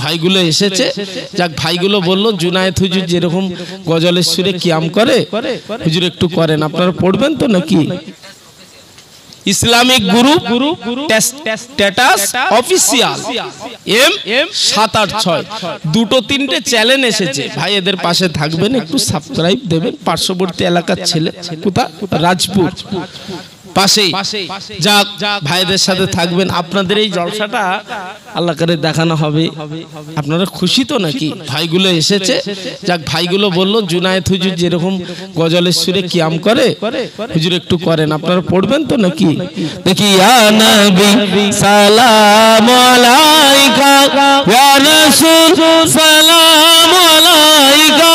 ভাইগুলো এসেছে, যাক ভাইগুলো বললো জুনায়েদ হুজুর যেরকম গজলের সুরে কিয়াম করে হুজুর একটু করেন, আপনারা পড়বেন তো নাকি? Islamic group status official M786 দুটো তিনটে চ্যানেল এসেছে। ভাই এদের পাশে থাকবেন, একটু সাবস্ক্রাইব দেবেন। পার্শ্ববর্তী এলাকার ছেলে, কোথা? রাজপুর পাশেই। যাক ভাইদের সাথে থাকবেন। আপনাদের এই জলসাটা আল্লাহ করে দেখানো হবে। আপনারা খুশি তো নাকি? ভাইগুলো এসেছে, যাক ভাইগুলো বললো জুনায়েদ হুজুর যেরকম গজলের সুরে কিয়াম করে হুজুর একটু করেন, আপনারা পড়বেন তো নাকি? দেখি ইয়া নবী সালাম আলাইকা, ইয়া রাসূল সালাম আলাইকা,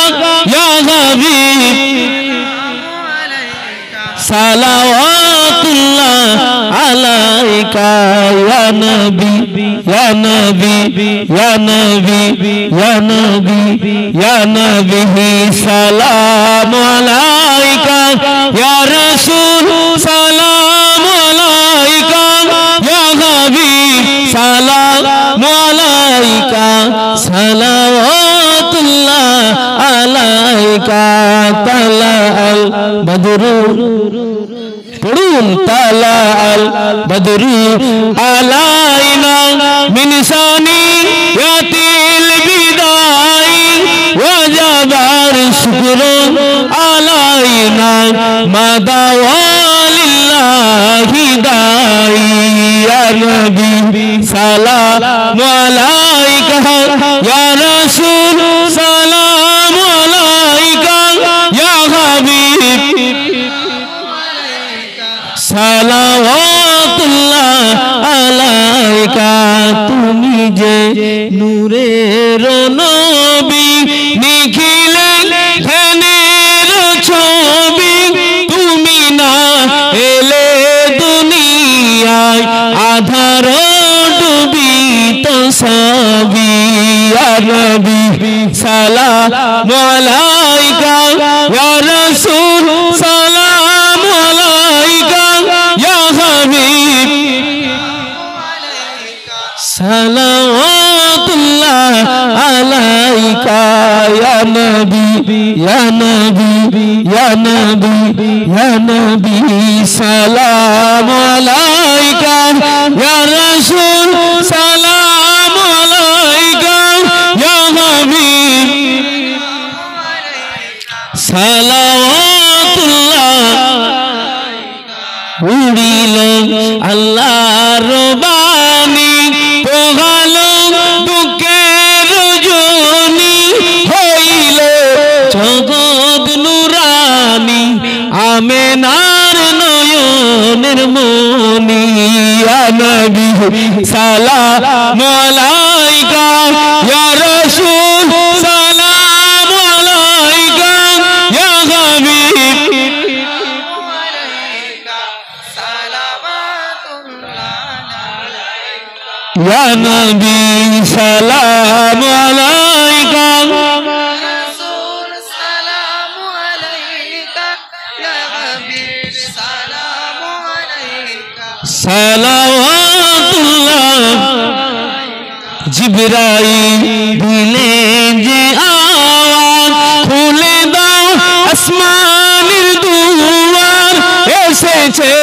ইয়া হাবিব সালাওয়াতুল্লাহ আলাইকা, ইয়া নবী ইয়া নবী ইয়া নবী ইয়া নবী ইয়া নবী সালাম আলাইকা, ইয়া রাসূল সালাম আলাইকা, ইয়া হাবিব সালাম আলাইকা, সালাওয়াতুল্লাহ আলাইকা। তালাআল বদরু, পড়ুন, তালাআল বদরু আলাইনা মিন সানিয়াতিল বিদাই, ওয়াজাবার শুকরু আলাইনা মাদাওয়ালিল্লাহি দাই, ইয়া নবী সালাম আলাইকা, ইয়া রাসূল সালাম আলাইকা, ইয়া হাবিব সালাওয়াতুল্লাহ আলাইকা। তুমি যে নূরের নবী, নিখিলের ধ্যানের ছবি, তুমি না এলে দুনিয়ায় আধার ডুবিত সবই, ইয়া নবী সালাম আলাইকা, ইয়া রাসূল সালাম আলাইকা, ইয়া হাবিব সালাওয়াতুল্লাহ আলাইকা, ইয়া নবী ইয়া নবী ইয়া নবী ইয়া নবী সালাম আলাইকা, ইয়া রাসূল সালাম আলাইকা, ইয়া হাবিব সালাওয়াতুল্লাহ। উড়িল আল্লাহর বাণী, পোহাল বুকের রজনী, হইল জগৎ নুরানি, আমেনার নয়নের মনি, ইয়া নবী সালাম আলাইকা, ইয়া রাসূল সালাম আলাইকা, ইয়া হাবিব ইয়া নবী সালাম আলাইকা, রাসূল সালাম আলাইকা, ইয়া হাবিব সালাম আলাইকা, সালাওয়াতুল্লাহ। জিবরাইল দিলে যে আওয়াজ, খুলে দাও আসমানের দুয়ার, এসেছে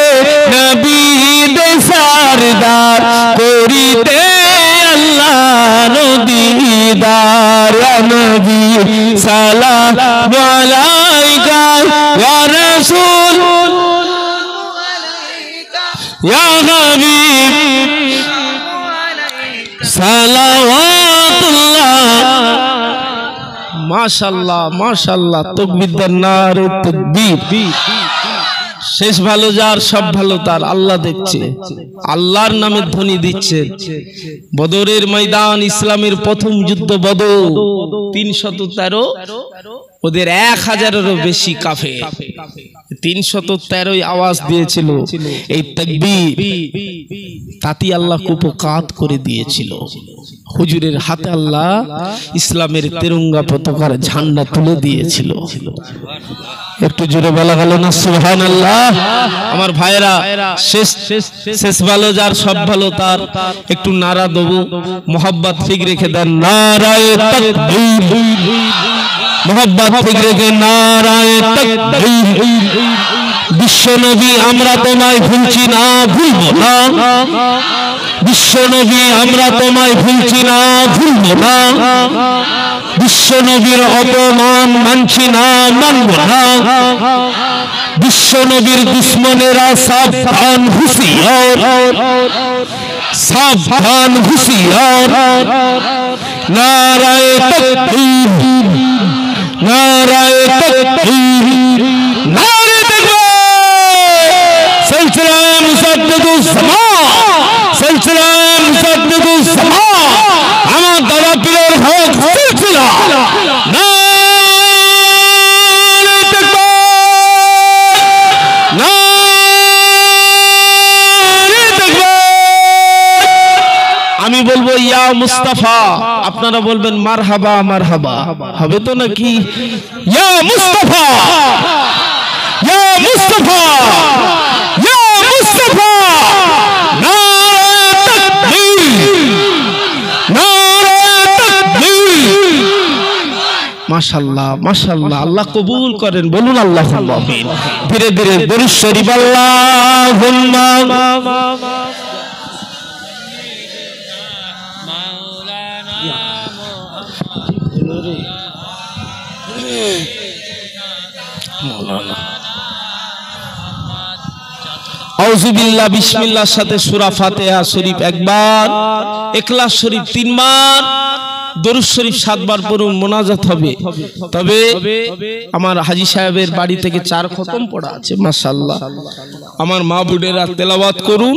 নবী দে সরদার, করিতে আল্লাহর দিদার, ইয়া নবী সালাম আলাইকা, ইয়া রাসূল ইয়া হাবিব সালাওয়াতুল্লাহ। মাশাআল্লাহ মাশাআল্লাহ, তাকবীর দেন, নারে তাকবীর। শেষ ভালো যার, সব ভালো তার, আল্লাহ দেখছে। আল্লাহর নামে ধ্বনি দিচ্ছে। বদরের ময়দান, ইসলামের প্রথম যুদ্ধ বদর, 313, ওদের 1000-এরও বেশি কাফের, 313 আওয়াজ দিয়েছিল এই তাকবীর, তাতে আল্লাহ কুপকাত করে দিয়েছিল। হুজুরের হাতে আল্লাহ ইসলামের তেরঙ্গা পতাকার ঝান্ডা তুলে দিয়েছিল। একটু জোরে বলা গেল না সুবহানাল্লাহ। আমার ভাইরা শেষ ভালো যার সব ভালো তার, একটু নারা দেবো, মোহাব্বত ঠিক রেখে দেন। নারায়ে তাকবীর, মোহাব্বত ঠিক রেখে নারায়ে তাকবীর। বিশ্বনবী আমরা তোমায় ভুলছি না, ভুলবো না। বিশ্বনবী আমরা তোমায় ভুলছি না, ভুলবো না। বিশ্বনবীর অপমান মানছি না, মানব না। বিশ্বনবীর দুশ্মনেরা সাবধান হুঁশিয়ার, সাবধান হুঁশিয়ার। নারায়ে তাকবীর, নারায়ে তাকবীর, নারায়ে তাকবীর। সিলসিলায়ে মুসাদ্দিদুস সামাহ, সিলসিলায়ে মুসাদ্দিদুস সামাহ, আমার দাদা পীরের হক সিলসিলা। নারায়ে তাকবীর, নারায়ে তাকবীর। আমি বলবো ইয়া মুস্তাফা, আপনারা বলবেন মারহাবা মারহাবা, হবে তো নাকি? ইয়া মুস্তাফা, ইয়া মুস্তাফা, ইয়া মুস্তাফা। নারায়ে তাকবীর, নারায়ে তাকবীর। মাশাআল্লাহ মাশাআল্লাহ, আল্লাহ কবুল করেন, বলুন আল্লাহুম্মা আমিন। ধীরে ধীরে দরুদ শরীফ আল্লাহুম্মা আউযুবিল্লাহ বিসমিল্লাহর সাথে সূরা ফাতিহা শরীফ একবার, ইখলাস শরীফ 3 বার, দরুদ শরীফ 7 বার পড়ুন, মোনাজাত হবে। তবে আমার হাজী সাহেবের বাড়ি থেকে 4 খতম পড়া আছে মাশাআল্লাহ। আমার মা বোনেরা তেলাওয়াত করুন।